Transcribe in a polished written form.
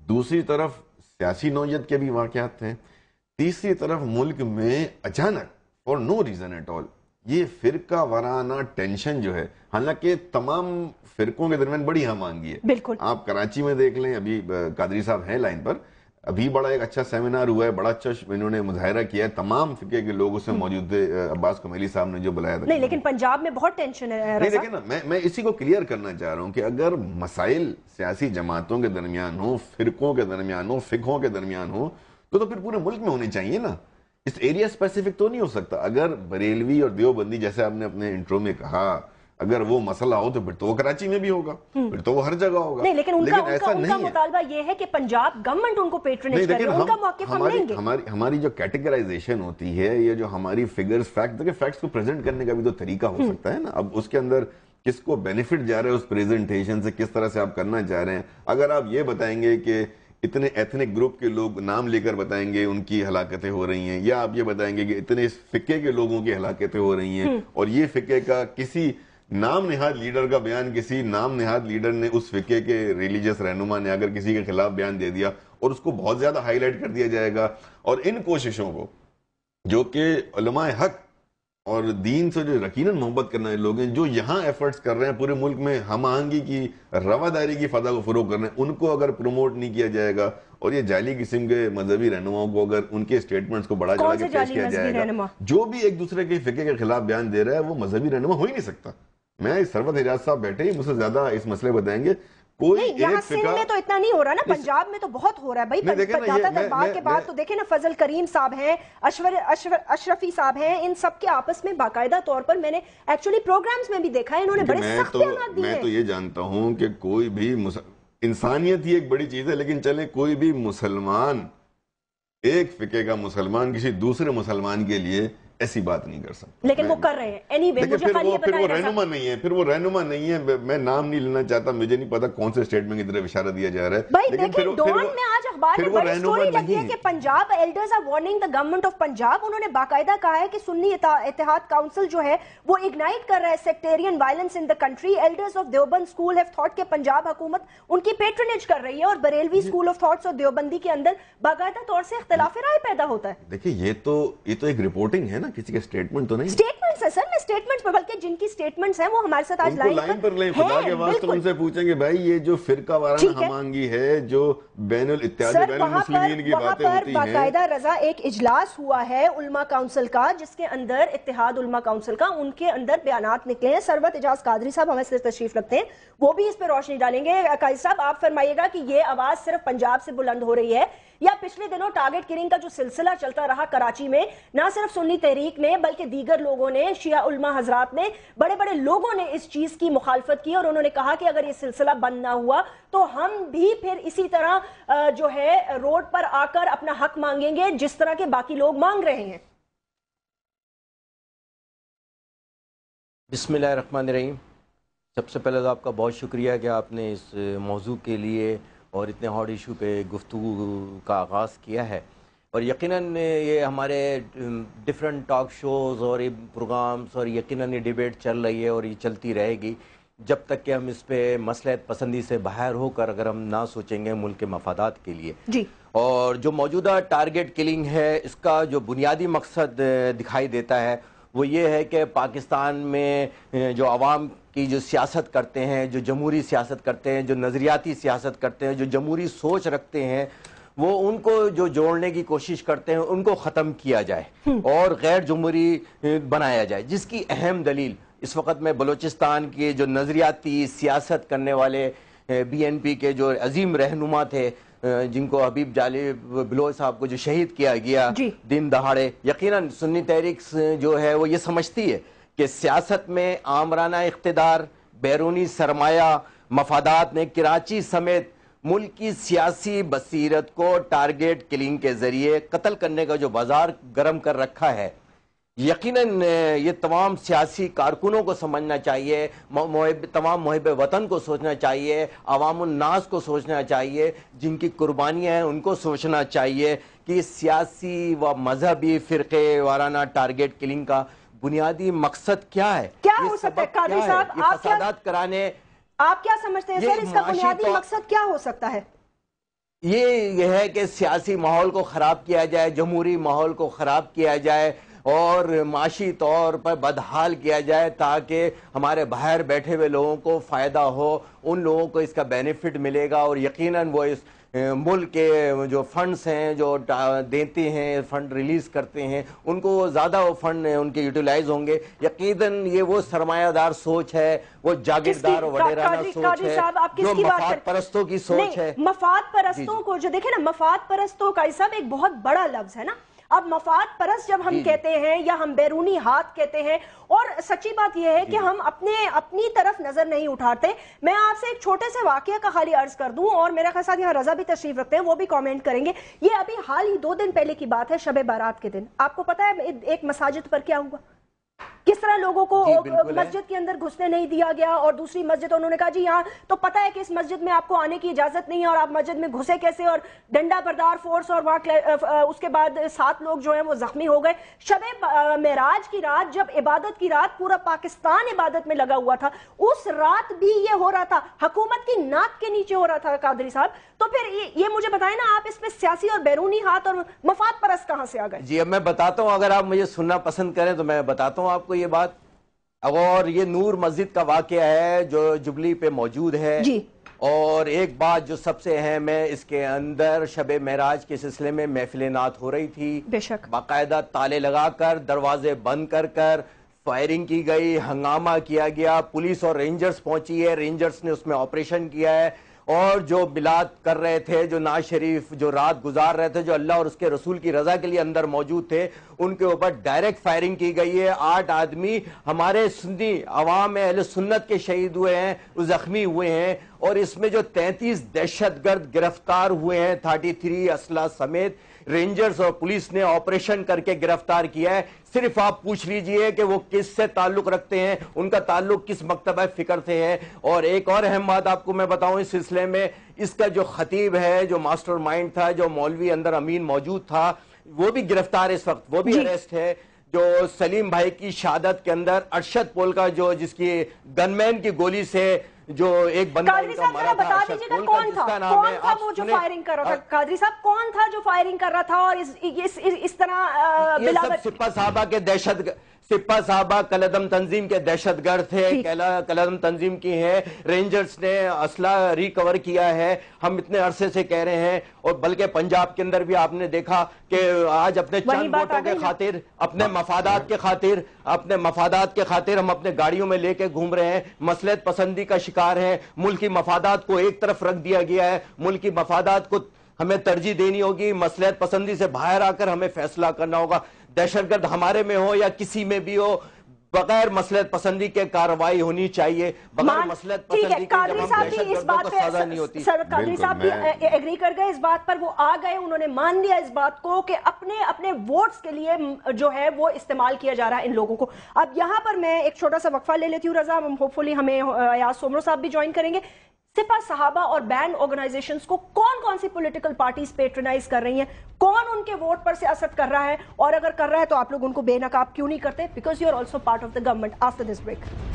دوسری طرف سیاسی نوعیت کے بھی واقعات ہیں، تیسری طرف ملک میں اچانک for no reason at all یہ فرقہ وارانہ ٹینشن جو ہے، حالانکہ تمام فرقوں کے درمیان بڑی ہم آہنگی ہے. بالکل آپ کراچی میں دیکھ لیں، ابھی قادری صاحب ہیں لائن پر، ابھی بڑا ایک اچھا سیمینار ہوا ہے، بڑا اچھا انہوں نے مظاہرہ کیا ہے، تمام فقہ کے لوگ اس میں موجود تھے، عباس کمیلی صاحب نے جو بلایا تھا. نہیں لیکن پنجاب میں بہت ٹینشن ہے. نہیں دیکھیں نا، میں اسی کو کلیئر کرنا چاہ رہا ہوں کہ اگر مسائل سیاسی جماعتوں کے درمیان ہوں، فرقوں کے درمیان ہوں، فقہوں کے درمیان ہوں، تو پھر پورے ملک میں ہونے چاہیے نا. اس ایریا اسپیسیفک تو نہیں ہو سکتا. اگر بریلوی اور دیوبندی جیسے آپ نے اپنے انٹرو میں کہا، اگر وہ مسئلہ ہو تو پھر تو وہ کراچی میں بھی ہوگا، پھر تو وہ ہر جگہ ہوگا. نہیں لیکن ان کا نہیں مطالبہ یہ ہے کہ پنجاب گورنمنٹ ان کو پیٹرنیج کرے، ان کا موقف ہم لیں گے. ہماری جو کیٹیگرائزیشن ہوتی ہے، یہ جو ہماری فگرز فیکٹس کو پریزنٹ کرنے کا بھی تو طریقہ ہو سکتا ہے نا. اب اس کے اندر کس کو بینیفٹ جا رہا ہے اس پریزنٹیشن سے، کس طرح سے آپ کرنا چاہ رہے ہیں. اگر آپ یہ بتائیں گے کہ اتنے ایتھنک گروپ کے لوگ نام لے کر بتائیں گے ان کی ہلاکتیں ہو رہی ہیں، یا آپ یہ بتائیں گے کہ اتنے فقے کے لوگوں کی ہلاکتیں ہو رہی ہیں، اور یہ فقے کا کسی نام نہاد لیڈر کا بیان، کسی نام نہاد لیڈر نے اس فقے کے ریلیجس رہنما نے اگر کسی کے خلاف بیان دے دیا اور اس کو بہت زیادہ ہائی لائٹ کر دیا جائے گا، اور ان کوششوں کو جو کہ علماء حق اور دین سے جو یقیناً محبت کرنے والے لوگ ہیں، جو یہاں ایفرٹس کر رہے ہیں پورے ملک میں ہم آہنگی کی، رواداری کی فضا کو فروغ کر رہے ہیں، ان کو اگر پروموٹ نہیں کیا جائے گا، اور یہ جعلی قسم کے مذہبی رہنماؤں کو اگر ان کے اسٹیٹمنٹس کو بڑا چڑھا کے پیش کیا جائے گا، جو بھی ایک دوسرے کے فقے کے خلاف بیان دے رہا ہے وہ مذہبی رہنما ہو ہی نہیں سکتا. میں سرورت حجاز صاحب بیٹھے ہی مجھ سے زیادہ اس مسئلے بتائیں گے. کوئی یہاں سندھ میں تو اتنا نہیں ہو رہا نا، پنجاب میں تو بہت ہو رہا ہے بھائی. داتا دربار کے بعد تو دیکھیں نا، فضل کریم صاحب ہیں، اشرفی صاحب ہیں، ان سب کے آپس میں باقاعدہ طور پر میں نے ایکچولی پروگرامز میں بھی دیکھا ہے، انہوں نے بڑے سخت بیانات دیے ہیں. میں تو یہ جانتا ہوں کہ کوئی بھی انسانیت ہی ایک بڑی چیز ہے، لیکن چلیں کوئی بھی مسلمان، ایک فقے کا مسلمان کسی دوسرے مسلمان کے لیے ایسی بات نہیں کر سکتا. لیکن وہ کر رہے ہیں. اینی وے مجھے خالی یہ پھر وہ رہنما نہیں ہے، پھر وہ رہنما نہیں ہے. میں نام نہیں لینا چاہتا، مجھے نہیں پتا کون سے اسٹیٹمنٹ کی طرف اشارہ دیا جا رہا ہے. بھائی دیکھیں ڈون میں آج اخبار میں بڑی سٹوری لگی ہے کہ Punjab elders are warning the government of Punjab. انہوں نے باقاعدہ کہا ہے کہ سنی اتحاد کاؤنسل جو ہے وہ اگنائٹ کر رہا ہے sectarian violence in the country. Elders of Deoband school have thought کہ پنجاب حکومت ان کی پیٹرنیج کر رہی ہے، اور بریلوی اسکول آف تھاٹس اور دیوبندی کے اندر باقاعدہ طور سے اختلاف رائے پیدا ہوتا ہے. دیکھیں یہ تو ایک رپورٹنگ ہے نا، کسی کا اسٹیٹمنٹ تو نہیں. اسٹیٹمنٹس ہے سر، میں اسٹیٹمنٹس پہ، بلکہ جن کی اسٹیٹمنٹس ہیں وہ ہمارے ساتھ آج لائن پر لیں. خدا کے واسطے ان سے پوچھیں کہ بھائی یہ جو فرقہ وارانہ ہم آہنگی ہے، جو بین المسلمین کی باتیں ہوتی ہیں. باقاعدہ رضا ایک اجلاس ہوا ہے علماء کاؤنسل کا، جس کے اندر اتحاد علماء کاؤنسل کا، ان کے اندر بیانات نکلے ہیں. سرورت اجاز قادری صاحب ہمیں صرف تشریف رکھتے ہیں، وہ بھی اس پہ روشنی ڈالیں گے. قادری صاحب آپ فرمائیے گا کہ یہ آواز صرف پنجاب سے بلند ہو رہی ہے، یا پچھلے دنوں ٹارگٹ کلنگ کا جو سلسلہ چلتا رہا کراچی میں، نہ صرف سنی تحریک نے بلکہ دیگر لوگوں نے، شیعہ علماء حضرات نے، بڑے بڑے لوگوں نے اس چیز کی مخالفت کی، اور انہوں نے کہا کہ اگر یہ سلسلہ بند نہ ہوا تو ہم بھی پھر اسی طرح جو ہے روڈ پر آ کر اپنا حق مانگیں گے جس طرح کے باقی لوگ مانگ رہے ہیں. بسم اللہ الرحمن الرحیم. سب سے پہلے تو آپ کا بہت شکریہ کہ آپ نے اس موضوع کے لیے اور اتنے ہاٹ ایشو پہ گفتگو کا آغاز کیا ہے. اور یقیناً یہ ہمارے ڈیفرنٹ ٹاک شوز اور پروگرامز اور یقیناً یہ ڈیبیٹ چل رہی ہے اور یہ چلتی رہے گی جب تک کہ ہم اس پہ مصلحت پسندی سے باہر ہو کر اگر ہم نہ سوچیں گے ملک کے مفادات کے لیے. جی. اور جو موجودہ ٹارگٹ کلنگ ہے، اس کا جو بنیادی مقصد دکھائی دیتا ہے وہ یہ ہے کہ پاکستان میں جو عوام کی جو سیاست کرتے ہیں، جو جمہوری سیاست کرتے ہیں، جو نظریاتی سیاست کرتے ہیں، جو جمہوری سوچ رکھتے ہیں، وہ ان کو جو جوڑنے کی کوشش کرتے ہیں ان کو ختم کیا جائے اور غیر جمہوری بنایا جائے. جس کی اہم دلیل اس وقت میں بلوچستان کے جو نظریاتی سیاست کرنے والے بی این پی کے جو عظیم رہنما تھے، جن کو حبیب جعلی بلوچ صاحب کو جو شہید کیا گیا دن دہاڑے، یقیناً سنی تحریک جو ہے وہ یہ سمجھتی ہے کہ سیاست میں آمرانہ اقتدار، بیرونی سرمایہ، مفادات نے کراچی سمیت ملک کی سیاسی بصیرت کو ٹارگٹ کلنگ کے ذریعے قتل کرنے کا جو بازار گرم کر رکھا ہے. یقیناً یہ تمام سیاسی کارکنوں کو سمجھنا چاہیے، تمام محب وطن کو سوچنا چاہیے، عوام الناس کو سوچنا چاہیے، جن کی قربانیاں ہیں ان کو سوچنا چاہیے کہ سیاسی و مذہبی فرقے وارانہ ٹارگٹ کلنگ کا بنیادی مقصد کیا ہے. کیا ہو سکتا ہے قادری صاحب؟ یہ فسادات کرانے، آپ کیا سمجھتے ہیں سر اس کا بنیادی مقصد کیا ہو سکتا ہے؟ یہ ہے کہ سیاسی ماحول کو خراب کیا جائے، جمہوری ماحول کو خراب کیا جائے اور معاشی طور پر بدحال کیا جائے تاکہ ہمارے باہر بیٹھے ہوئے لوگوں کو فائدہ ہو، ان لوگوں کو اس کا بینیفٹ ملے گا اور یقیناً وہ اس ملک کے جو فنڈز ہیں جو دیتے ہیں، فنڈ ریلیز کرتے ہیں، ان کو زیادہ وہ فنڈ ان کے یوٹیلائز ہوں گے۔ یقیناً یہ وہ سرمایہ دار سوچ ہے، وہ جاگیردار و وڈیرانہ سوچ ہے، جو مفاد پرستوں کی سوچ ہے۔ مفاد پرستوں کو جو دیکھیں نا، مفاد پرستوں کا صاحب ایک بہت بڑا لفظ ہے نا۔ اب مفاد پرست جب ہم کہتے ہیں یا ہم بیرونی ہاتھ کہتے ہیں، اور سچی بات یہ ہے کہ ہم اپنی طرف نظر نہیں اٹھاتے۔ میں آپ سے ایک چھوٹے سے واقعہ کا خالی عرض کر دوں، اور میرے خیال یہاں رضا بھی تشریف رکھتے ہیں، وہ بھی کامنٹ کریں گے۔ یہ ابھی حال ہی 2 دن پہلے کی بات ہے، شب بارات کے دن۔ آپ کو پتا ہے ایک مساجد پر کیا ہوا، کس طرح لوگوں کو مسجد کے اندر گھسنے نہیں دیا گیا، اور دوسری مسجد انہوں نے کہا جی یہاں تو پتہ ہے کہ اس مسجد میں آپ کو آنے کی اجازت نہیں ہے اور آپ مسجد میں گھسے کیسے، اور ڈنڈا بردار فورس، اور اس کے بعد 7 لوگ جو ہیں وہ زخمی ہو گئے۔ شب معراج کی رات، جب عبادت کی رات، پورا پاکستان عبادت میں لگا ہوا تھا، اس رات بھی یہ ہو رہا تھا، حکومت کی ناک کے نیچے ہو رہا تھا قادری صاحب۔ تو پھر یہ مجھے بتائیں نا، آپ اس میں سیاسی اور بیرونی ہاتھ اور مفاد پرست کہاں سے آ گئے؟ جی اب میں بتاتا ہوں، اگر آپ مجھے سننا پسند کریں تو میں بتاتا ہوں آپ کو یہ بات۔ اور یہ نور مسجد کا واقعہ ہے جو جبلی پہ موجود ہے جی۔ اور ایک بات جو سب سے اہم ہے، اس کے اندر شب معراج کے سلسلے میں محفل نعت ہو رہی تھی، بے شک باقاعدہ تالے لگا کر، دروازے بند کر فائرنگ کی گئی، ہنگامہ کیا گیا، پولیس اور رینجرز پہنچی ہے، رینجرز نے اس میں آپریشن کیا ہے، اور جو بلاد کر رہے تھے، جو ناز شریف جو رات گزار رہے تھے، جو اللہ اور اس کے رسول کی رضا کے لیے اندر موجود تھے، ان کے اوپر ڈائریکٹ فائرنگ کی گئی ہے۔ 8 آدمی ہمارے سنی عوام اہل سنت کے شہید ہوئے ہیں، زخمی ہوئے ہیں، اور اس میں جو 33 دہشت گرد گرفتار ہوئے ہیں 33 اسلحہ سمیت، رینجرز اور پولیس نے آپریشن کر کے گرفتار کیا ہے۔ صرف آپ پوچھ لیجئے کہ وہ کس سے تعلق رکھتے ہیں، ان کا تعلق کس مکتبہ فکر سے ہے۔ اور ایک اور اہم بات آپ کو میں بتاؤں اس سلسلے میں، اس کا جو خطیب ہے، جو ماسٹر مائنڈ تھا، جو مولوی اندر امین موجود تھا، وہ بھی گرفتار اس وقت، وہ بھی اریسٹ ہے۔ جو سلیم بھائی کی شہادت کے اندر ارشد پول کا جو جس کی گن مین کی گولی سے جو ایک بندہ ان کا مرا تھا، ارشد پول کا، جس کا نام ہے، وہ جو فائرنگ کر رہا تھا، قادری صاحب کون تھا جو فائرنگ کر رہا تھا؟ اور اس طرح یہ سب سپہ صحابہ کے سپہ صحابہ کلدم تنظیم کے دہشت گرد تھے، کلدم تنظیم کی ہیں۔ رینجرز نے اسلحہ ریکور کیا ہے، ہم اتنے عرصے سے کہہ رہے ہیں، اور بلکہ پنجاب کے اندر بھی آپ نے دیکھا کہ آج اپنے چند ووٹوں کے خاطر، اپنے مفادات کے خاطر ہم اپنے گاڑیوں میں لے کے گھوم رہے ہیں، مصلحت پسندی کا شکار ہیں، ملکی مفادات کو ایک طرف رکھ دیا گیا ہے، ملکی مفادات کو ہمیں ترجیح دینی ہوگی، مصلحت پسندی سے باہر آ کر ہمیں فیصلہ کرنا ہوگا۔ دہشت گرد ہمارے میں ہو یا کسی میں بھی ہو، بغیر مصلحت پسندی کے کارروائی ہونی چاہیے، بغیر مصلحت پسندی کے جب ہم دہشت گردوں کو سزا نہیں ہوتی۔ قادری صاحب بھی ایگری کر گئے اس بات پر، وہ آ گئے، انہوں نے مان لیا اس بات کو کہ اپنے ووٹس کے لیے جو ہے وہ استعمال کیا جا رہا ہے ان لوگوں کو۔ اب یہاں پر میں ایک چھوٹا سا وقفہ لے لیتی ہوں رضا، ہوپ فلی ہمیں ایاز سومرو صاحب بھی جوائن کریں گے۔ سپہ صحابہ اور بینڈ آرگنائزیشنز کو کون سی پولیٹیکل پارٹیز پیٹرنائز کر رہی ہیں، کون ان کے ووٹ پر سیاست کر رہا ہے، اور اگر کر رہا ہے تو آپ لوگ ان کو بے نقاب کیوں نہیں کرتے؟ Because you are also part of the government. After this break